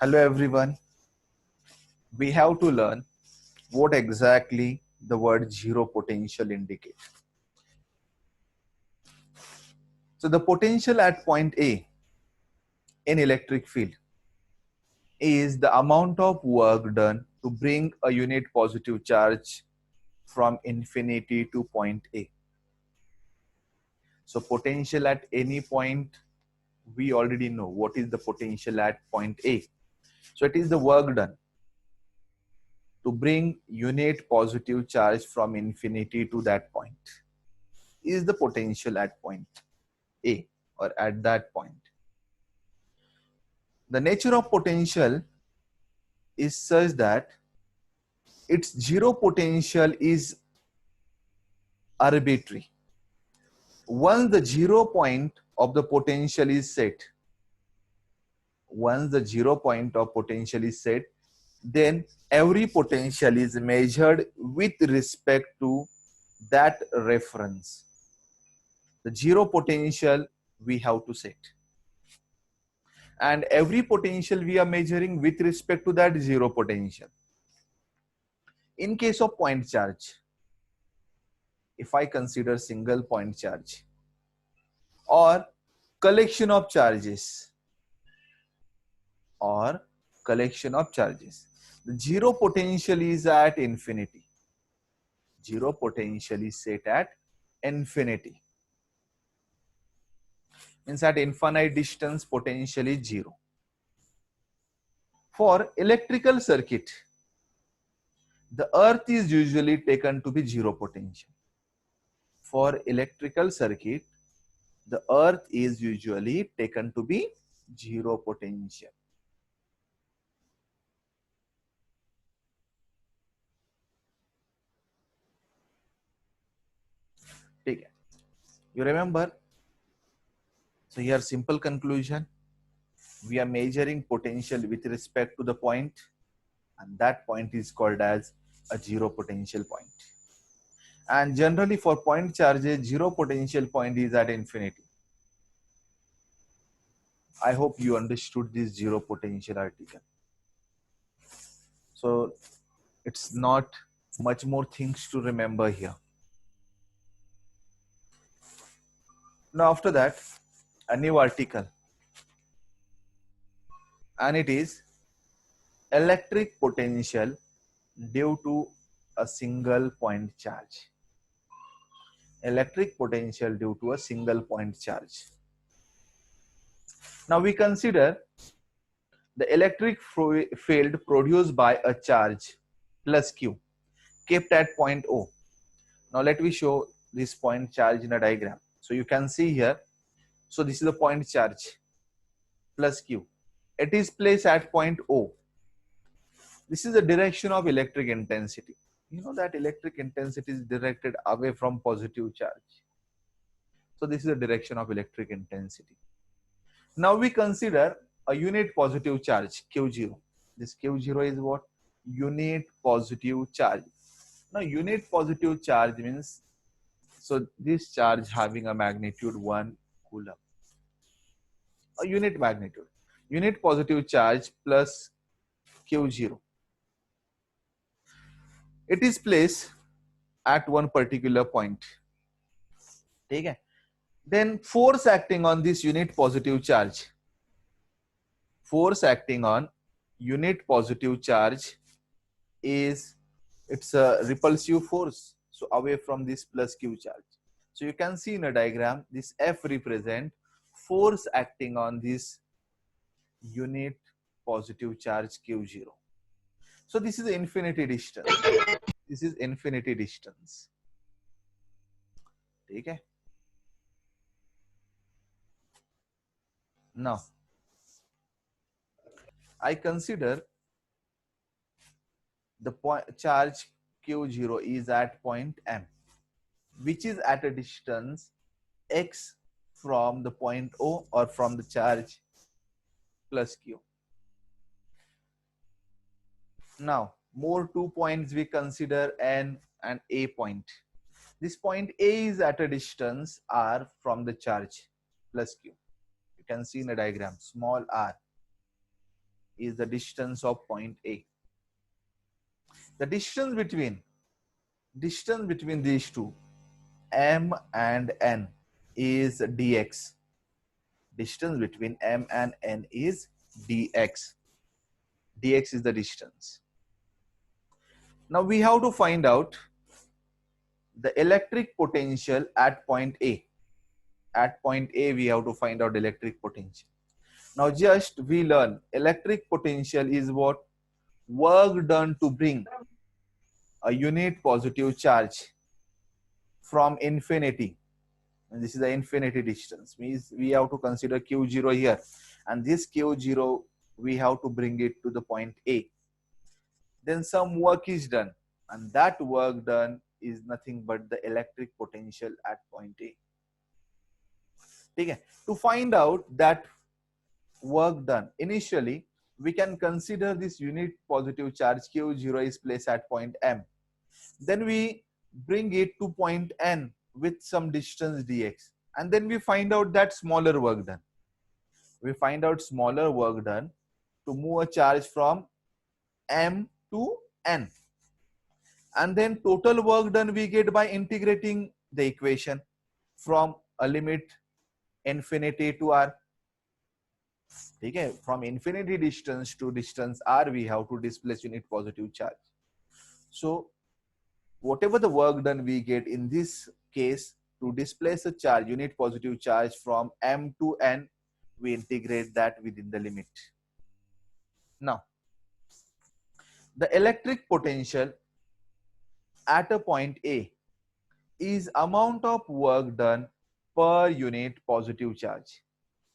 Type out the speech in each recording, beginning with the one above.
Hello everyone. We have to learn what exactly the word zero potential indicates. So the potential at point A in electric field is the amount of work done to bring a unit positive charge from infinity to point A. So potential at any point, we already know what is the potential at point A. So it is the work done to bring unit positive charge from infinity to that point is the potential at point A or at that point. The nature of potential is such that its zero potential is arbitrary. Once the 0 point of the potential is set, then every potential is measured with respect to that reference. The zero potential we have to set. And every potential we are measuring with respect to that zero potential. In case of point charge, if I consider single point charge or collection of charges, the zero potential is at infinity. Zero potential is set at infinity. Means at infinite distance, potential is zero. For electrical circuit, the earth is usually taken to be zero potential. For electrical circuit, the earth is usually taken to be zero potential. Okay. You remember? So here simple conclusion. We are measuring potential with respect to the point, and that point is called as a zero potential point. And generally for point charges, zero potential point is at infinity. I hope you understood this zero potential article. So it's not much more things to remember here. Now after that, a new article, and it is electric potential due to a single point charge. Electric potential due to a single point charge. Now we consider the electric field produced by a charge plus Q kept at point O. Now let me show this point charge in a diagram. So you can see here, so this is the point charge plus Q. It is placed at point O. This is the direction of electric intensity. You know that electric intensity is directed away from positive charge. So this is the direction of electric intensity. Now we consider a unit positive charge, Q0. This Q0 is what? Unit positive charge. Now unit positive charge means, so this charge having a magnitude 1 coulomb. A unit magnitude. Unit positive charge plus Q0. It is placed at one particular point. Okay. Then force acting on this unit positive charge. Force acting on unit positive charge is, it's a repulsive force. So away from this plus Q charge. So you can see in a diagram, this F represent force acting on this unit positive charge Q0. So this is infinity distance. This is infinity distance. Okay. Now, I consider the point charge Q0 is at point M, which is at a distance x from the point O or from the charge plus Q. Now, more 2 points we consider N and A point. This point A is at a distance R from the charge plus Q. You can see in the diagram, small r is the distance of point A. The distance between these two, M and N, is dx. Distance between M and N is dx. Dx is the distance. Now we have to find out the electric potential at point A. At point A, we have to find out electric potential. Now just we learn electric potential is what? Work done to bring a unit positive charge from infinity. And this is the infinity distance. Means we have to consider Q0 here. And this Q0, we have to bring it to the point A. Then some work is done. And that work done is nothing but the electric potential at point A. Okay. To find out that work done, initially we can consider this unit positive charge Q0 is placed at point M. Then we bring it to point N with some distance dx, and then we find out that smaller work done. We find out smaller work done to move a charge from M to N. And then total work done we get by integrating the equation from a limit infinity to R. Okay, from infinity distance to distance R, we have to displace unit positive charge. So whatever the work done we get in this case, to displace a charge, unit positive charge from M to N, we integrate that within the limit. Now, the electric potential at a point A is amount of work done per unit positive charge,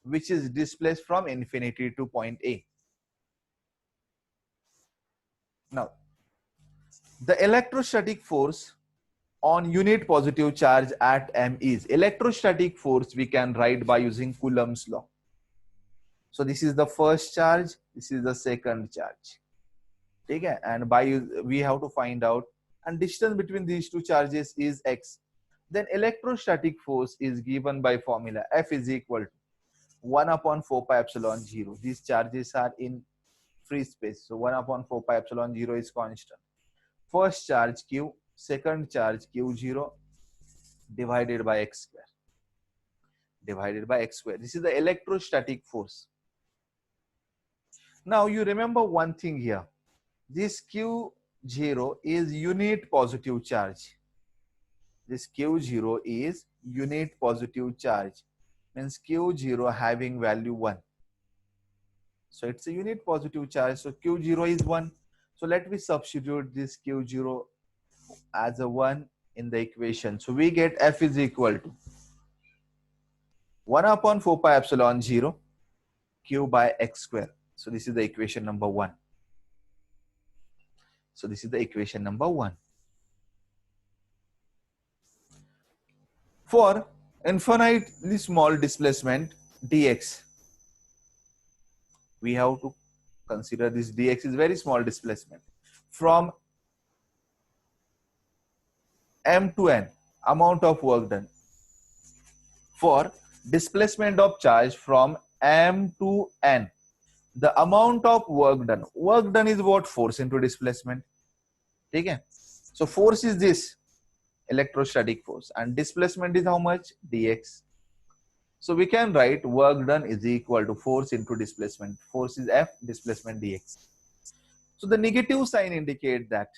which is displaced from infinity to point A. Now, the electrostatic force on unit positive charge at M is, electrostatic force we can write by using Coulomb's law. So this is the first charge, this is the second charge. Okay, and we have to find out, and distance between these two charges is x. Then electrostatic force is given by formula F is equal to 1 upon 4 pi epsilon 0. These charges are in free space, so 1 upon 4 pi epsilon 0 is constant. First charge Q, second charge Q0 divided by x square. Divided by x square. This is the electrostatic force. Now you remember one thing here. This Q0 is unit positive charge. This Q0 is unit positive charge. Means Q0 having value 1. So it's a unit positive charge. So Q0 is 1. So let me substitute this Q0 as a 1 in the equation. So we get F is equal to 1 upon 4 pi epsilon 0 Q by x square. So this is the equation number 1. So this is the equation number 1. For infinitely small displacement dx, we have to consider this dx is very small displacement. From M to N, amount of work done. For displacement of charge from M to N, the amount of work done. Work done is what? Force into displacement. Okay? So force is this, electrostatic force, and displacement is how much? Dx. So we can write work done is equal to force into displacement. Force is F, displacement dx. So the negative sign indicates that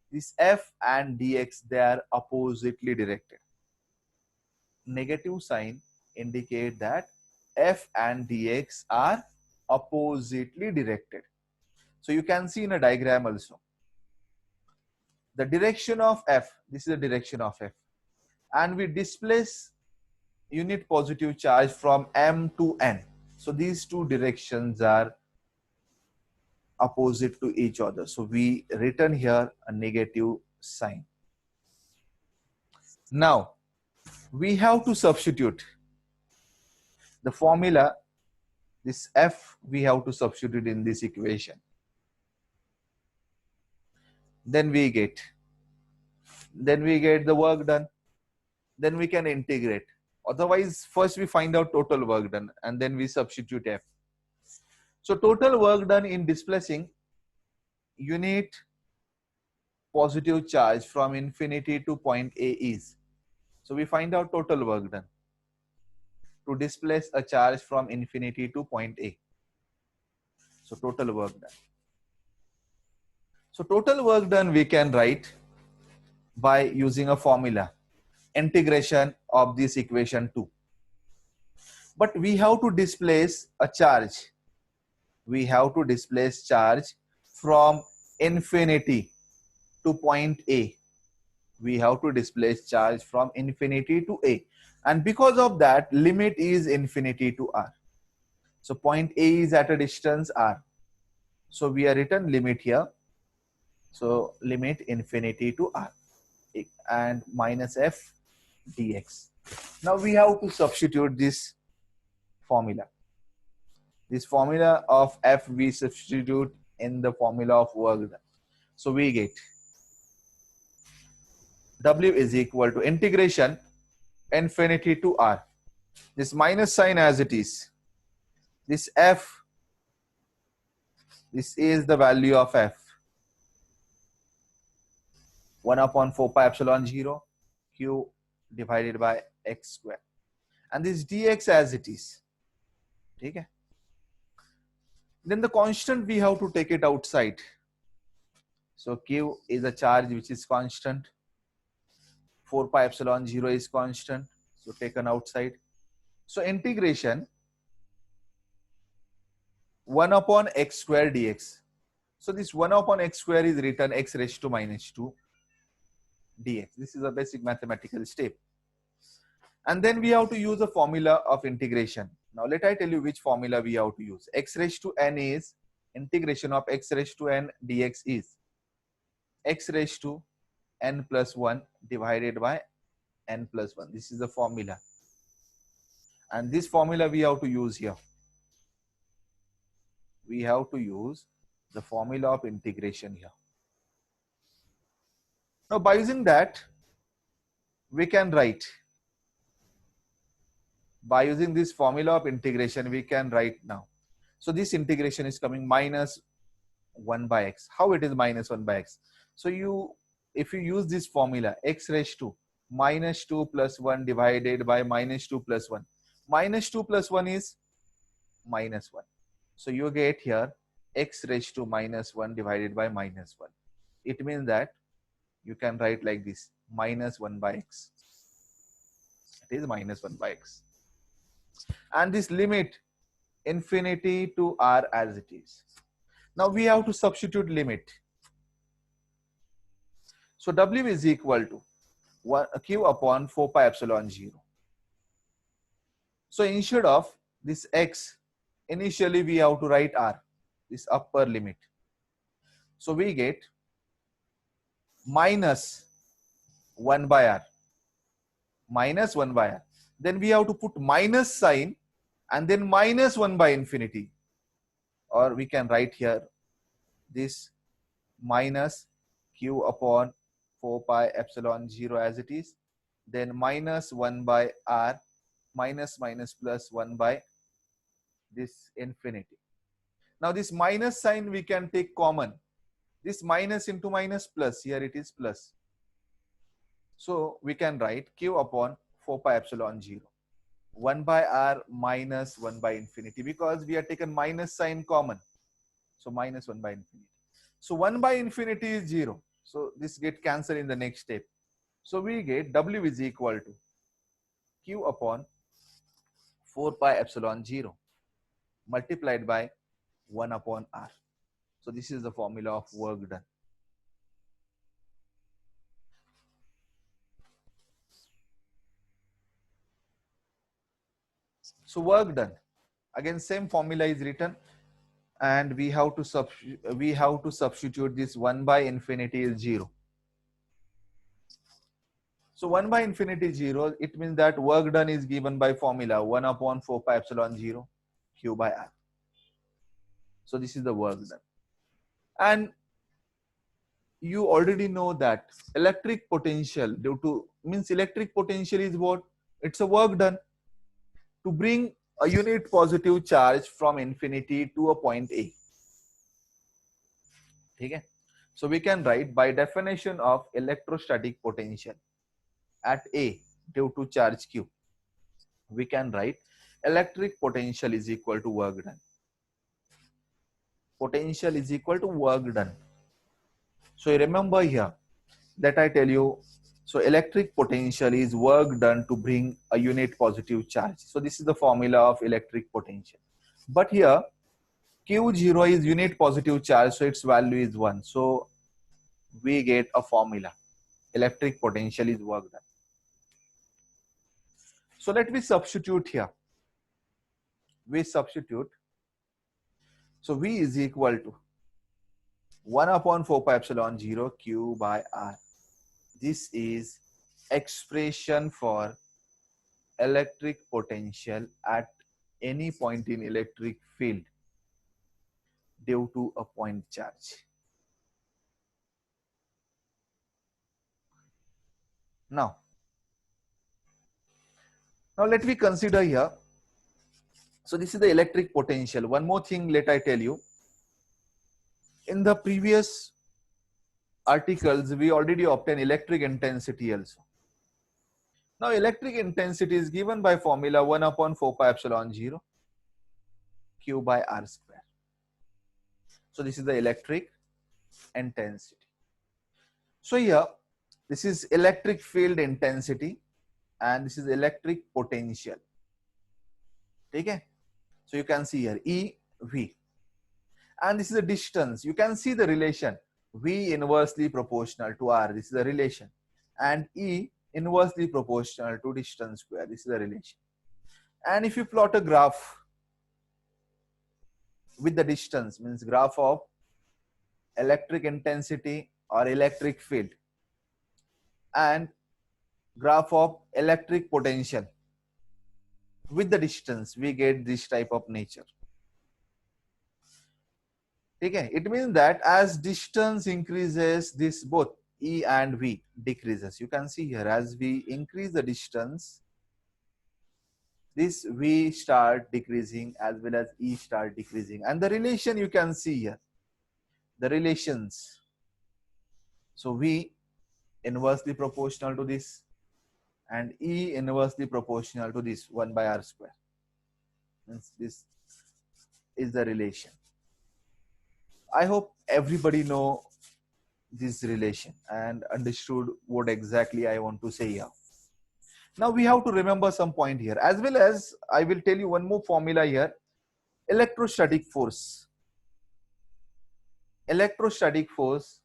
this F and dx, they are oppositely directed. Negative sign indicate that F and dx are oppositely directed. So you can see in a diagram also. The direction of F, this is the direction of F. And we displace unit positive charge from M to N. So these two directions are opposite to each other. So we written here a negative sign. Now, we have to substitute the formula, this F we have to substitute in this equation. Then we get the work done. Then we can integrate. Otherwise, first we find out total work done and then we substitute F. So total work done in displacing unit positive charge from infinity to point A is. So we find out total work done to displace a charge from infinity to point A. So total work done. So total work done we can write by using a formula, integration of this equation 2. But we have to displace a charge. We have to displace charge from infinity to point A. We have to displace charge from infinity to A. And because of that, limit is infinity to R. So point A is at a distance R. So we are written limit here. So limit infinity to R and minus F dx. Now we have to substitute this formula. This formula of F we substitute in the formula of work done. So we get W is equal to integration infinity to R. This minus sign as it is. This F, this is the value of F. 1 upon 4 pi epsilon 0 Q divided by x square. And this dx as it is. Okay. Then the constant we have to take it outside. So Q is a charge which is constant. 4 pi epsilon 0 is constant. So taken outside. So integration 1 upon x square dx. So this 1 upon x square is written x raised to minus 2 dx. This is a basic mathematical step. And then we have to use a formula of integration. Now let I tell you which formula we have to use. X raised to n is integration of x raised to n dx is x raised to n plus 1 divided by n plus 1. This is the formula. And this formula we have to use here. We have to use the formula of integration here. Now by using that, we can write. By using this formula of integration, we can write now. So this integration is coming minus 1 by x. How it is minus 1 by x? So if you use this formula, x raised to minus 2 plus 1 divided by minus 2 plus 1. Minus 2 plus 1 is minus 1. So you get here x raised to minus 1 divided by minus 1. It means that you can write like this, minus 1 by x. It is minus 1 by x. And this limit infinity to R as it is. Now we have to substitute limit. So W is equal to Q upon 4 pi epsilon 0. So instead of this x, initially we have to write R, this upper limit. So we get minus 1 by R. Minus 1 by R. Then we have to put minus sign and then minus 1 by infinity. Or we can write here this minus Q upon 4 pi epsilon 0 as it is. Then minus 1 by R minus minus plus 1 by this infinity. Now this minus sign we can take common. This minus into minus plus, here it is plus. So we can write Q upon 4 pi epsilon 0. 1 by R minus 1 by infinity, because we have taken minus sign common. So minus 1 by infinity. So 1 by infinity is 0. So this get cancelled in the next step. So we get W is equal to Q upon 4 pi epsilon 0 multiplied by 1 upon R. So this is the formula of work done. So work done. Again, same formula is written, and we have to substitute this 1 by infinity is 0. So 1 by infinity 0, it means that work done is given by formula 1 upon 4 pi epsilon 0 Q by R. So this is the work done. And you already know that electric potential electric potential is what? It's a work done. To bring a unit positive charge from infinity to a point A. Okay? So we can write by definition of electrostatic potential at A due to charge Q. We can write electric potential is equal to work done. Potential is equal to work done. So you remember here that I tell you, so electric potential is work done to bring a unit positive charge. So this is the formula of electric potential. But here Q0 is unit positive charge, so its value is 1. So we get a formula. Electric potential is work done. So let me substitute here. We substitute. So V is equal to 1 upon 4 pi epsilon 0 Q by R. This is expression for electric potential at any point in electric field due to a point charge. Now let me consider here. So this is the electric potential. One more thing let I tell you. In the previous articles, we already obtained electric intensity also. Now electric intensity is given by formula 1 upon 4 pi epsilon 0 Q by R square. So this is the electric intensity. So here, this is electric field intensity and this is electric potential. Okay? So you can see here EV. And this is the distance. You can see the relation. V inversely proportional to R. This is the relation. And E inversely proportional to distance square. This is the relation. And if you plot a graph with the distance, means graph of electric intensity or electric field and graph of electric potential with the distance, we get this type of nature. Okay, it means that as distance increases, this both E and V decreases. You can see here as we increase the distance, this V start decreasing as well as E start decreasing. And the relation you can see here, the relations. So V inversely proportional to this and E inversely proportional to this 1 by R square. Means this is the relation. I hope everybody know this relation and understood what exactly I want to say here. Now we have to remember some point here, as well as I will tell you one more formula here. Electrostatic force. Electrostatic force.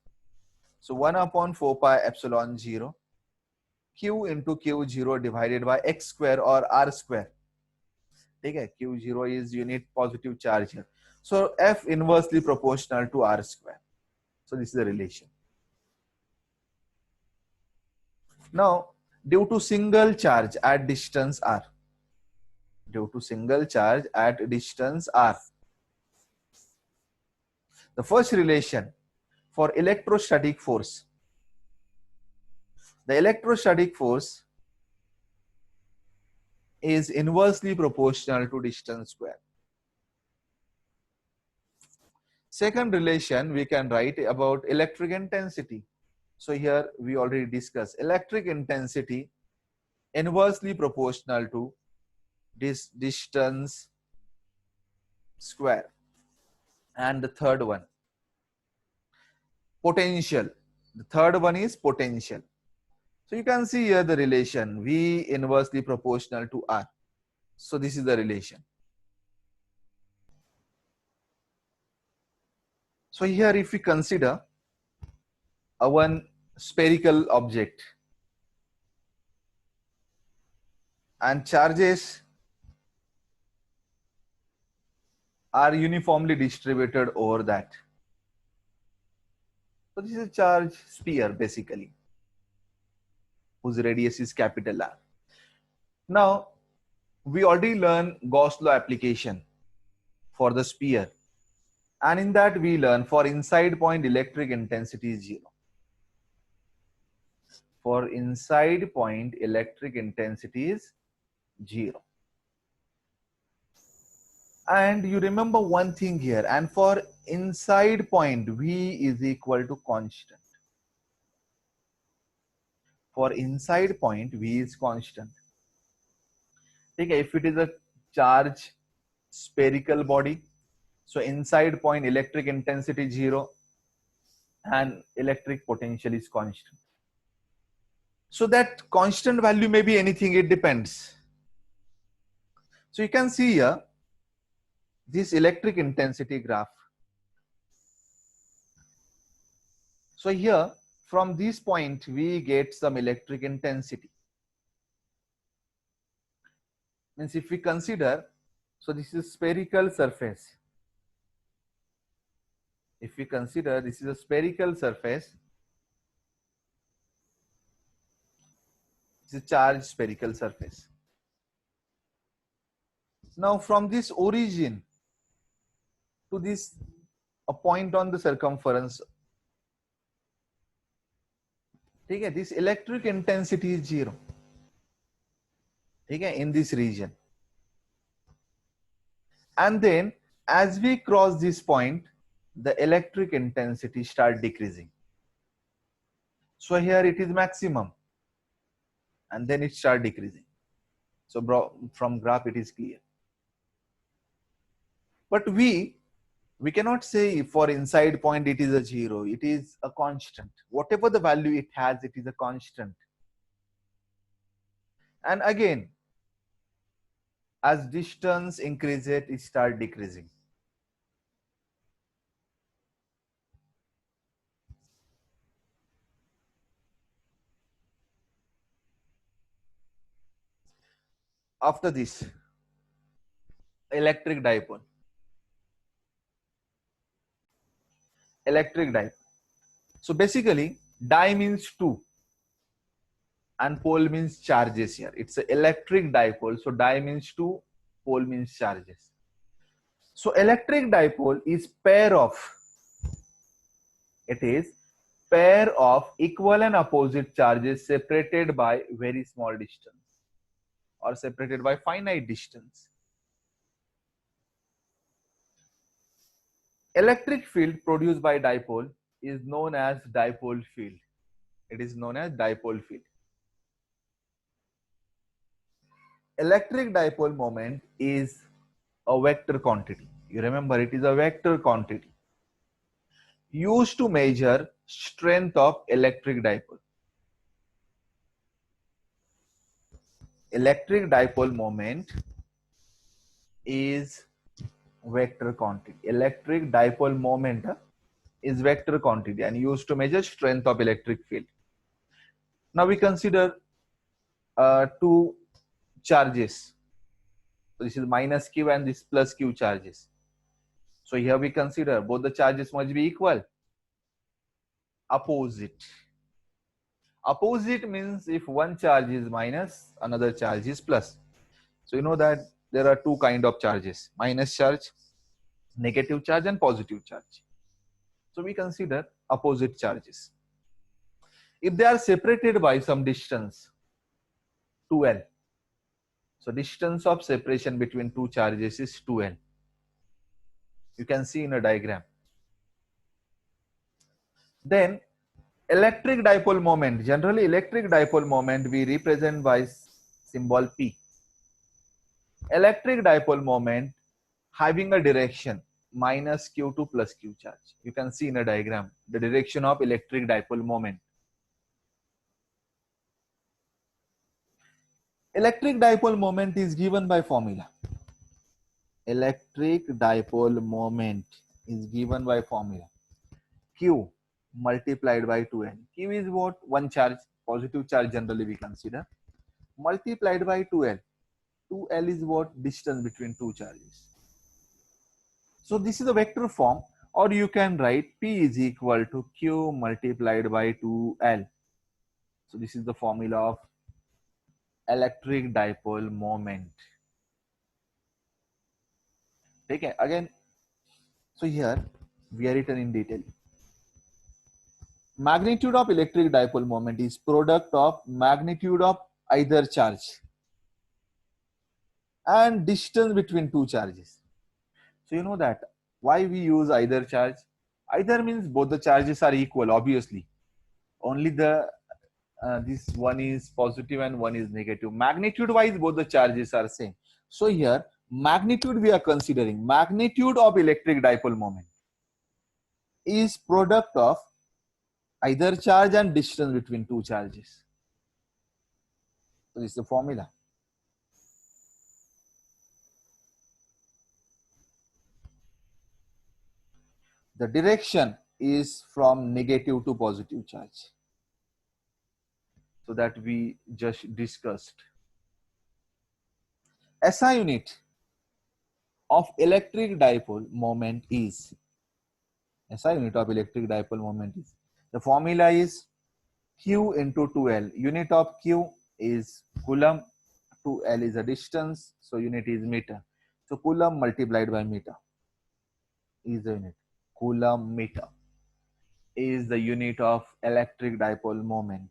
So 1 upon 4 pi epsilon 0 Q into Q0 divided by X square or R square. Okay, Q0 is unit positive charge here. So F inversely proportional to R square. So this is the relation. Now, due to single charge at distance R, due to single charge at distance R, the first relation for electrostatic force, the electrostatic force is inversely proportional to distance square. Second relation we can write about electric intensity. So here we already discussed electric intensity inversely proportional to this distance square. And the third one, potential. The third one is potential. So you can see here the relation V inversely proportional to R. So this is the relation. So here if we consider a one spherical object and charges are uniformly distributed over that. So this is a charge sphere basically, whose radius is capital R. Now we already learned Gauss law application for the sphere, and in that we learn for inside point electric intensity is 0. For inside point electric intensity is 0. And you remember one thing here, and for inside point V is equal to constant. For inside point V is constant. Okay, if it is a charge spherical body, so inside point electric intensity 0 and electric potential is constant. So that constant value may be anything, it depends. So you can see here this electric intensity graph. So here from this point we get some electric intensity. Means if we consider, so this is spherical surface. If we consider this is a spherical surface, it's a charged spherical surface. Now from this origin to this a point on the circumference, okay, this electric intensity is 0, okay, in this region. And then as we cross this point, the electric intensity start decreasing. So here it is maximum and then it start decreasing. So from graph it is clear. But we cannot say for inside point it is a 0, it is a constant. Whatever the value it has, it is a constant. And again, as distance increases, it start decreasing. After this, electric dipole. Electric dipole. So basically, di means 2 and pole means charges here. It's an electric dipole. So di means 2, pole means charges. So electric dipole is pair of, it is pair of equal and opposite charges separated by very small distance or separated by finite distance. Electric field produced by dipole is known as dipole field. It is known as dipole field. Electric dipole moment is a vector quantity. You remember, it is a vector quantity used to measure strength of electric dipole. Electric dipole moment is vector quantity. Electric dipole moment is vector quantity and used to measure strength of electric field. Now we consider two charges. So this is minus q and this plus q charges. So here we consider both the charges must be equal. Opposite. Opposite means if one charge is minus, another charge is plus. So you know that there are two kind of charges: minus charge, negative charge, and positive charge. So we consider opposite charges. If they are separated by some distance, 2L. So distance of separation between two charges is 2L. You can see in a diagram. Then electric dipole moment. Generally electric dipole moment we represent by symbol P. Electric dipole moment having a direction minus q to plus q charge. You can see in a diagram the direction of electric dipole moment. Electric dipole moment is given by formula. Electric dipole moment is given by formula. Q multiplied by 2N. Q is what? One charge, positive charge generally we consider. Multiplied by 2L. 2L is what? Distance between two charges. So this is a vector form, or you can write P is equal to Q multiplied by 2L. So this is the formula of electric dipole moment. Okay, again, so here we are written in detail. Magnitude of electric dipole moment is product of magnitude of either charge and distance between two charges. So you know that why we use either charge. Either means both the charges are equal, obviously. Only the this one is positive and one is negative. Magnitude wise, both the charges are same. So here, magnitude we are considering. Magnitude of electric dipole moment is product of either charge and distance between two charges. So this is the formula. The direction is from negative to positive charge. So that we just discussed. SI unit of electric dipole moment is SI unit of electric dipole moment is, the formula is Q into 2L. Unit of Q is Coulomb, 2L is a distance, so unit is meter. So Coulomb multiplied by meter is the unit. Coulomb meter is the unit of electric dipole moment.